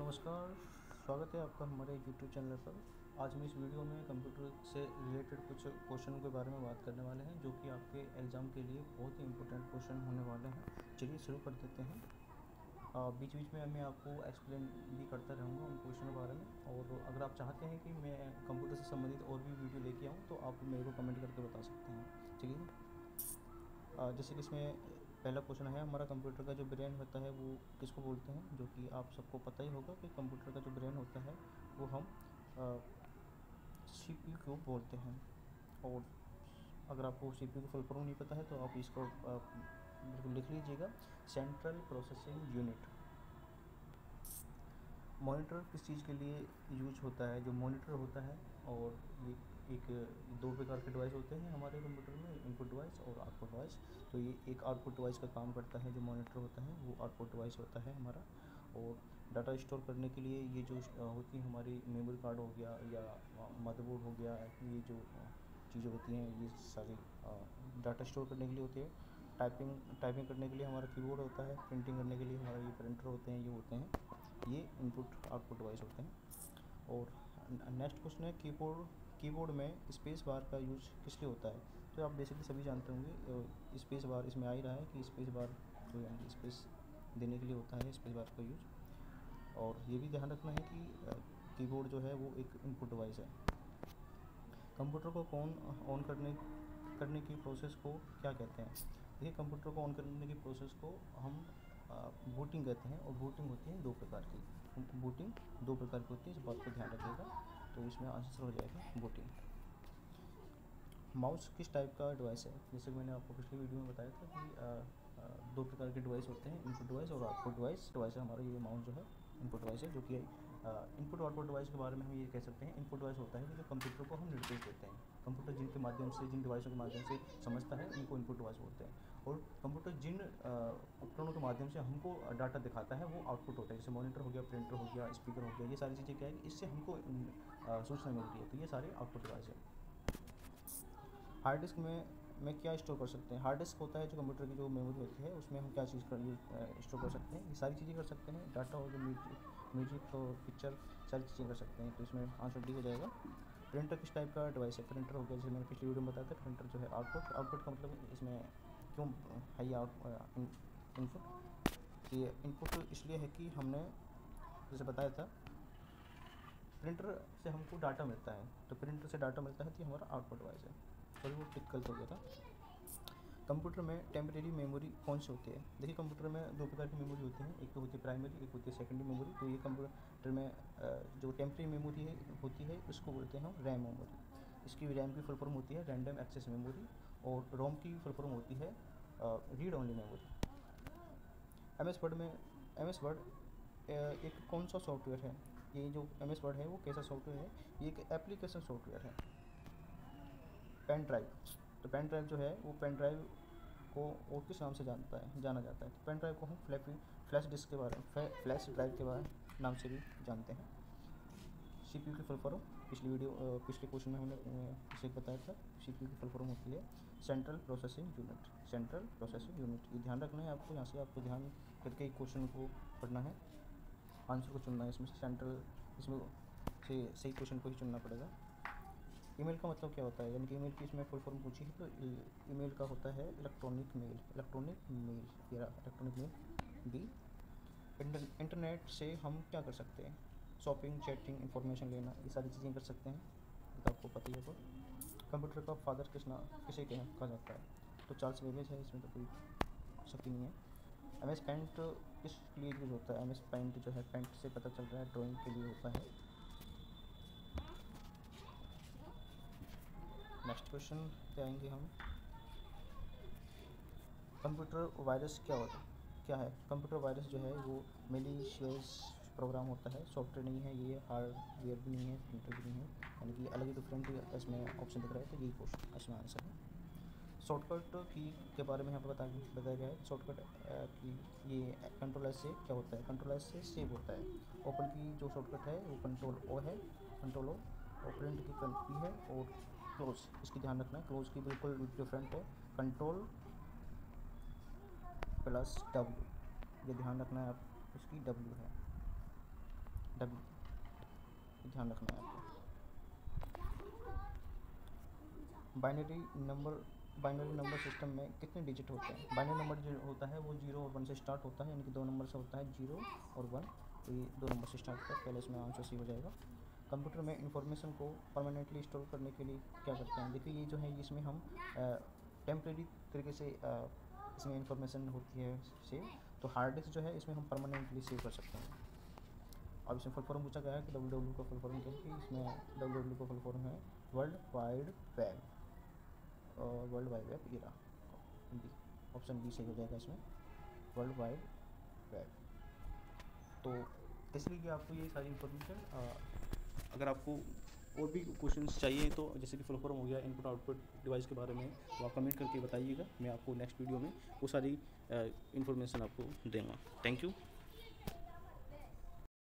नमस्कार, स्वागत है आपका हमारे यूट्यूब चैनल पर। आज हम इस वीडियो में कंप्यूटर से रिलेटेड कुछ क्वेश्चन के बारे में बात करने वाले हैं, जो कि आपके एग्ज़ाम के लिए बहुत ही इम्पोर्टेंट क्वेश्चन होने वाले हैं। चलिए शुरू कर देते हैं। बीच बीच में मैं आपको एक्सप्लेन भी करता रहूँगा उन क्वेश्चन के बारे में, और अगर आप चाहते हैं कि मैं कंप्यूटर से संबंधित और भी वीडियो लेके आऊँ तो आप मेरे को कमेंट करके बता सकते हैं। चलिए, जैसे कि इसमें पहला क्वेश्चन है, हमारा कंप्यूटर का जो ब्रेन होता है वो किसको बोलते हैं। जो कि आप सबको पता ही होगा कि कंप्यूटर का जो ब्रेन होता है वो हम सीपीयू को बोलते हैं। और अगर आपको सीपीयू की फुल फॉर्म नहीं पता है तो आप इसको बिल्कुल लिख लीजिएगा, सेंट्रल प्रोसेसिंग यूनिट। मॉनिटर किस चीज़ के लिए यूज होता है? जो मॉनिटर होता है, और ये एक दो प्रकार के डिवाइस होते हैं हमारे कंप्यूटर में, इनपुट डिवाइस और आउटपुट डिवाइस। तो ये एक आउटपुट डिवाइस का काम करता है, जो मॉनिटर होता है वो आउटपुट डिवाइस होता है हमारा। और डाटा स्टोर करने के लिए ये जो होती है हमारी मेमोरी कार्ड हो गया या मदरबोर्ड हो गया, ये जो चीज़ें होती हैं ये सारी डाटा स्टोर करने के लिए होती है। टाइपिंग करने के लिए हमारा कीबोर्ड होता है, प्रिंटिंग करने के लिए हमारा ये प्रिंटर होते हैं, ये होते हैं, ये इनपुट आउटपुट डिवाइस होते हैं। और नेक्स्ट क्वेश्चन है, कीबोर्ड में स्पेस बार का यूज किस लिए होता है? तो आप बेसिकली सभी जानते होंगे, स्पेस बार इसमें आ ही रहा है कि स्पेस बार जो है स्पेस देने के लिए होता है स्पेस बार का यूज। और ये भी ध्यान रखना है कि कीबोर्ड जो है वो एक इनपुट डिवाइस है। कंप्यूटर को ऑन करने की प्रोसेस को क्या कहते हैं? देखिए, कंप्यूटर को ऑन करने की प्रोसेस को हम बूटिंग कहते हैं। और बूटिंग होती है दो प्रकार की, बूटिंग दो प्रकार की होती है, इस बात को ध्यान रखिएगा। तो इसमें आंसर हो जाएगा बूटिंग। माउस किस टाइप का डिवाइस है? जैसे मैंने आपको पिछली वीडियो में बताया था कि दो प्रकार के डिवाइस होते हैं, इनपुट डिवाइस और आउटपुट डिवाइस। है हमारा ये माउस जो है इनपुट डिवाइस है, जो कि इनपुट आउटपुट डिवाइस के बारे में हम ये कह सकते हैं। इनपुट डिवाइस होता है कि जो कंप्यूटर को हम निर्देश देते हैं। कंप्यूटर जिनके माध्यम से, जिन डिवाइसों के माध्यम से समझता है, उनको इनपुट डिवाइस बोलते हैं। और कंप्यूटर जिन उपकरणों के माध्यम से हमको डाटा दिखाता है वो आउटपुट होता है। जैसे मॉनिटर हो गया, प्रिंटर हो गया, स्पीकर हो गया, ये सारी चीज़ें क्या है कि इससे हमको सूचना मिलती है। तो ये सारे आउटपुट डिवाइस है। हार्ड डिस्क में क्या स्टोर कर सकते हैं? हार्ड डिस्क होता है जो कंप्यूटर की जो मेमोरी होती है, उसमें हम क्या चीज़ स्टोर कर सकते हैं? ये सारी चीज़ें कर सकते हैं। डाटा हो गया, म्यूजिक और पिक्चर, सारी चीज़ें कर सकते हैं। तो इसमें आंसर डी हो जाएगा। प्रिंटर किस टाइप का डिवाइस है? प्रिंटर हो गया, जैसे मैंने पिछली वीडियो में बताया था, प्रिंटर जो है आउटपुट का मतलब इसमें क्यों है ये इनपुट? ये इनपुट इसलिए है कि हमने जैसे बताया था, प्रिंटर से हमको डाटा मिलता है, तो प्रिंटर से डाटा मिलता है तो ये हमारा आउटपुट डिवाइस है। सॉरी, वो टिक गलत हो गया था। कंप्यूटर में टेम्परेरी मेमोरी कौन सी होती है? देखिए, कंप्यूटर में दो प्रकार की मेमोरी होती है, एक तो होती है प्राइमरी, एक होती है सेकेंडरी मेमोरी। तो ये कंप्यूटर में जो टेम्परेरी मेमोरी होती है उसको बोलते हैं हम रैम मेमोरी। इसकी रैम की फुल फॉर्म होती है रैंडम एक्सेस मेमोरी, और रोम की फुल फॉर्म होती है read only memory. M S word एक कौन सा सॉफ्टवेयर है? ये जो एम एस वर्ड है वो कैसा सॉफ्टवेयर है? ये एक एप्लीकेशन सॉफ्टवेयर है। पेन ड्राइव, तो पेन ड्राइव जो है वो पेन ड्राइव को और किस नाम से जाना जाता है? तो पेन ड्राइव को हम फ्लैश डिस्क के बारे में, फ्लैश ड्राइव के बारे नाम से भी जानते हैं। सीपीयू की फुल फॉर्म पिछले क्वेश्चन में हमने इसे बताया था। सीपीयू की फुल फॉर्म होती है central processing unit. Central processing unit, ये ध्यान रखना है आपको। यहाँ से आपको ध्यान करके क्वेश्चन को पढ़ना है, आंसर को चुनना है। इसमें से सही क्वेश्चन को ही चुनना पड़ेगा। ईमेल का मतलब क्या होता है? यानी कि ईमेल की इसमें फुल फॉर्म पूछी है, तो ईमेल का होता है इलेक्ट्रॉनिक मेल। बी, इंटरनेट से हम क्या कर सकते हैं? शॉपिंग, चैटिंग, इन्फॉर्मेशन लेना, ये सारी चीज़ें कर सकते हैं, ये तो आपको पता ही होगा। कंप्यूटर का फादर किसे कहा जाता है? तो चार्ल्स बेबेज है, इसमें तो कोई शक ही नहीं है। एम एस पेंट किस लिए यूज होता है? एम एस पेंट जो है, पेंट से पता चल रहा है ड्राइंग के लिए होता है। नेक्स्ट क्वेश्चन पे आएंगे हम। कंप्यूटर वायरस क्या है? कंप्यूटर वायरस जो है वो मेलिशियस प्रोग्राम होता है, सॉफ्टवेयर नहीं है ये, हार्डवेयर भी नहीं है, प्रिंटर भी नहीं है, यानी कि अलग ही डिफरेंट इसमें ऑप्शन दिख रहा है, तो यही क्वेश्चन इसमें आंसर है। शॉर्टकट की के बारे में यहाँ पर बताया गया है। शॉर्टकट की ये कंट्रोल एस से क्या होता है? कंट्रोल एस से सेव होता है। ओपन की जो शॉर्टकट है वो कंट्रोल ओ है, कंट्रोल ओ। और प्रिंट की पी है, और क्लोज, इसकी ध्यान रखना है, क्लोज की बिल्कुल डिफरेंट है, कंट्रोल प्लस डब्ल्यू, ये ध्यान रखना है आप, इसकी डब्ल्यू है। डब्ल्यू, ध्यान रखना है आपको। बाइनरी नंबर सिस्टम में कितने डिजिट होते हैं? बाइनरी नंबर जो होता है वो 0 और 1 से स्टार्ट होता है, यानी कि 2 नंबर से होता है, 0 और 1। तो ये 2 नंबर से स्टार्ट होता है, पहले इसमें आंसर सी हो जाएगा। कंप्यूटर में इंफॉर्मेशन को परमानेंटली स्टोर करने के लिए क्या करते हैं? देखिए ये जो है इसमें हम टेम्प्रेरी तरीके से इसमें इंफॉर्मेशन होती है सेव, तो हार्ड डिस्क जो है इसमें हम परमानेंटली सेव कर सकते हैं। अब इसमें फुल फॉर्म पूछा गया है कि WW का फुल फॉर्म क्या है? कि इसमें WW का फुल फॉर्म है वर्ल्ड वाइड वेब, और world wide web era, Hindi, option B सही हो जाएगा इसमें, वर्ल्ड वाइड वेब। तो इसलिए कि आपको ये सारी इन्फॉर्मेशन, अगर आपको और भी क्वेश्चंस चाहिए तो जैसे कि फुल फॉर्म हो गया इनपुट आउटपुट डिवाइस के बारे में, तो आप कमेंट करके बताइएगा, मैं आपको नेक्स्ट वीडियो में वो सारी इन्फॉर्मेशन आपको दूंगा। Thank you.